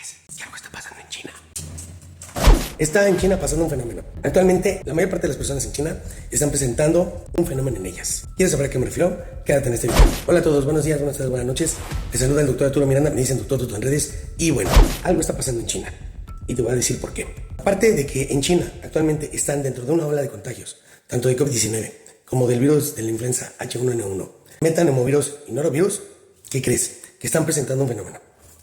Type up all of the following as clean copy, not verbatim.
crees? Que algo está pasando en China. Está en China pasando un fenómeno. Actualmente, la mayor parte de las personas en China están presentando un fenómeno en ellas. ¿Quieres saber a qué me refiero? Quédate en este video. Hola a todos, buenos días, buenas tardes, buenas noches. Te saluda el doctor Arturo Miranda, me dicen doctor Tuto en redes. Y bueno, algo está pasando en China. Y te voy a decir por qué. Aparte de que en China actualmente están dentro de una ola de contagios, tanto de COVID-19 como del virus de la influenza H1N1, metapneumovirus y norovirus, ¿qué crees? Que están presentando un fenómeno.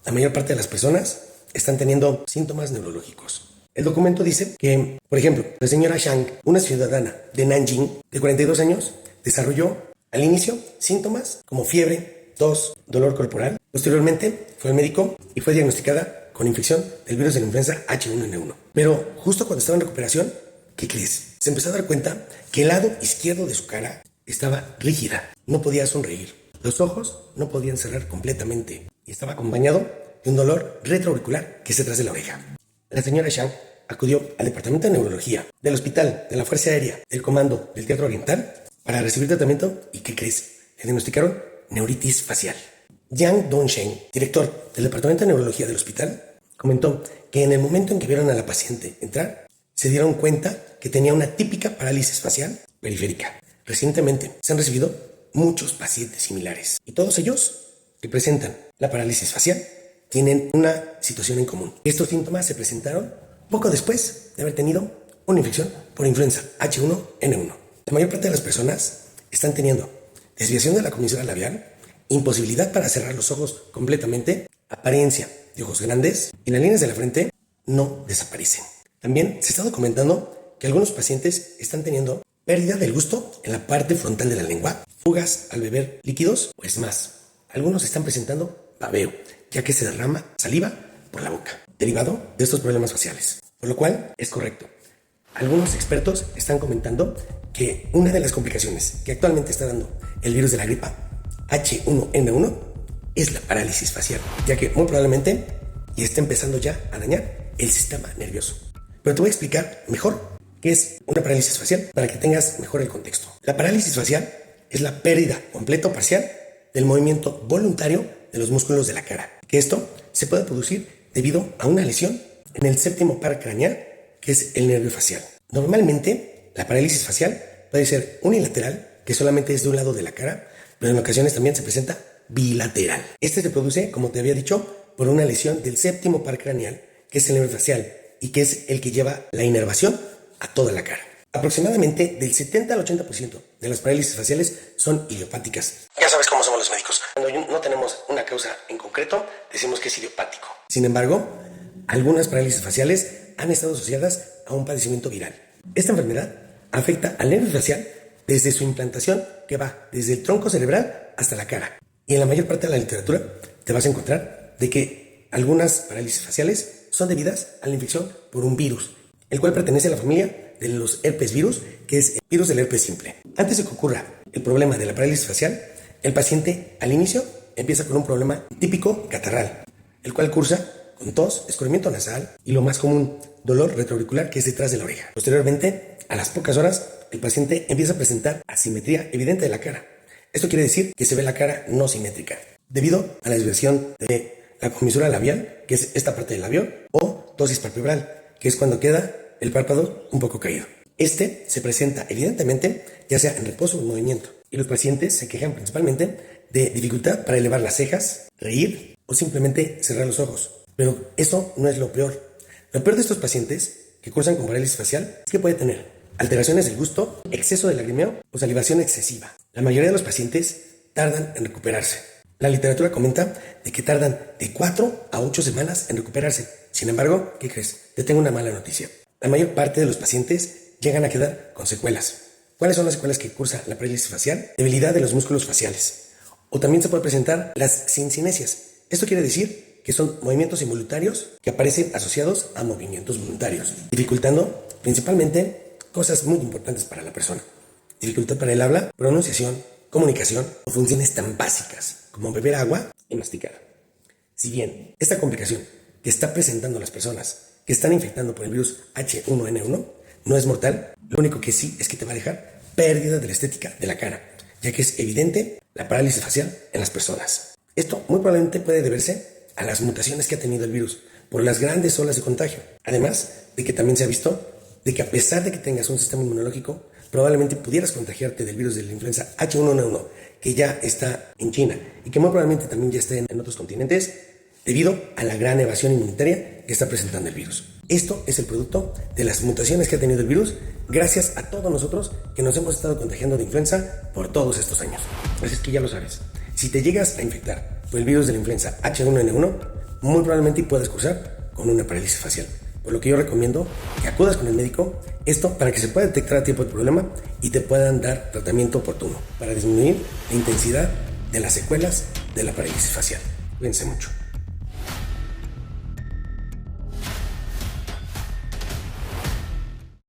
La mayor parte de las personas están teniendo síntomas neurológicos. El documento dice que, por ejemplo, la señora Zhang, una ciudadana de Nanjing de 42 años, desarrolló al inicio síntomas como fiebre, tos, dolor corporal. Posteriormente fue al médico y fue diagnosticada con infección del virus de la influenza H1N1. Pero justo cuando estaba en recuperación, ¿qué crees? Se empezó a dar cuenta que el lado izquierdo de su cara estaba rígida, no podía sonreír. Los ojos no podían cerrar completamente y estaba acompañado de un dolor retroauricular que se detrás de la oreja. La señora Zhang acudió al departamento de neurología del hospital de la Fuerza Aérea del Comando del Teatro Oriental para recibir tratamiento y ¿qué crees? Le diagnosticaron neuritis facial. Yang Dongsheng, director del departamento de neurología del hospital, comentó que en el momento en que vieron a la paciente entrar, se dieron cuenta que tenía una típica parálisis facial periférica. Recientemente se han recibido muchos pacientes similares y todos ellos que presentan la parálisis facial tienen una situación en común. Estos síntomas se presentaron poco después de haber tenido una infección por influenza H1N1. La mayor parte de las personas están teniendo desviación de la comisura labial, imposibilidad para cerrar los ojos completamente, apariencia de ojos grandes y las líneas de la frente no desaparecen. También se está documentando que algunos pacientes están teniendo pérdida del gusto en la parte frontal de la lengua, fugas al beber líquidos o es más. Algunos están presentando babeo, ya que se derrama saliva por la boca, derivado de estos problemas faciales. Por lo cual es correcto. Algunos expertos están comentando que una de las complicaciones que actualmente está dando el virus de la gripa H1N1 es la parálisis facial, ya que muy probablemente ya está empezando ya a dañar el sistema nervioso. Pero te voy a explicar mejor qué es una parálisis facial para que tengas mejor el contexto. La parálisis facial es la pérdida completa o parcial del movimiento voluntario de los músculos de la cara, que esto se puede producir debido a una lesión en el séptimo par craneal, que es el nervio facial. Normalmente, la parálisis facial puede ser unilateral, que solamente es de un lado de la cara, pero en ocasiones también se presenta bilateral. Este se produce, como te había dicho, por una lesión del séptimo par craneal, que es el nervio facial, y que es el que lleva la inervación a toda la cara. Aproximadamente del 70 al 80% de las parálisis faciales son idiopáticas. Ya sabes cómo somos los médicos. Cuando no tenemos una causa en concreto, decimos que es idiopático. Sin embargo, algunas parálisis faciales han estado asociadas a un padecimiento viral. Esta enfermedad afecta al nervio facial desde su implantación, que va desde el tronco cerebral hasta la cara. Y en la mayor parte de la literatura te vas a encontrar de que algunas parálisis faciales son debidas a la infección por un virus, el cual pertenece a la familia de los herpes virus, que es el virus del herpes simple. Antes de que ocurra el problema de la parálisis facial, el paciente al inicio empieza con un problema típico catarral, el cual cursa con tos, escurrimiento nasal y lo más común, dolor retroauricular, que es detrás de la oreja. Posteriormente, a las pocas horas, el paciente empieza a presentar asimetría evidente de la cara. Esto quiere decir que se ve la cara no simétrica, debido a la desviación de la comisura labial, que es esta parte del labio, o ptosis palpebral, que es cuando queda el párpado un poco caído. Este se presenta evidentemente ya sea en reposo o en movimiento, y los pacientes se quejan principalmente de dificultad para elevar las cejas, reír o simplemente cerrar los ojos. Pero eso no es lo peor. Lo peor de estos pacientes que cursan con parálisis facial es que puede tener alteraciones del gusto, exceso de lagrimeo o salivación excesiva. La mayoría de los pacientes tardan en recuperarse. La literatura comenta de que tardan de 4 a 8 semanas en recuperarse. Sin embargo, ¿qué crees? Te tengo una mala noticia. La mayor parte de los pacientes llegan a quedar con secuelas. ¿Cuáles son las secuelas que cursa la parálisis facial? Debilidad de los músculos faciales. O también se puede presentar las sincinesias. Esto quiere decir que son movimientos involuntarios que aparecen asociados a movimientos voluntarios, dificultando principalmente cosas muy importantes para la persona. Dificultad para el habla, pronunciación, comunicación o funciones tan básicas como beber agua y masticar. Si bien esta complicación que está presentando las personas que están infectando por el virus H1N1 no es mortal, lo único que sí es que te va a dejar pérdida de la estética de la cara, ya que es evidente la parálisis facial en las personas. Esto muy probablemente puede deberse a las mutaciones que ha tenido el virus, por las grandes olas de contagio. Además de que también se ha visto de que a pesar de que tengas un sistema inmunológico, probablemente pudieras contagiarte del virus de la influenza H1N1, que ya está en China y que muy probablemente también ya esté en otros continentes, debido a la gran evasión inmunitaria que está presentando el virus. Esto es el producto de las mutaciones que ha tenido el virus gracias a todos nosotros que nos hemos estado contagiando de influenza por todos estos años. Así es que ya lo sabes, si te llegas a infectar por el virus de la influenza H1N1, muy probablemente puedas cursar con una parálisis facial. Por lo que yo recomiendo que acudas con el médico, esto para que se pueda detectar a tiempo el problema y te puedan dar tratamiento oportuno para disminuir la intensidad de las secuelas de la parálisis facial. Cuídense mucho.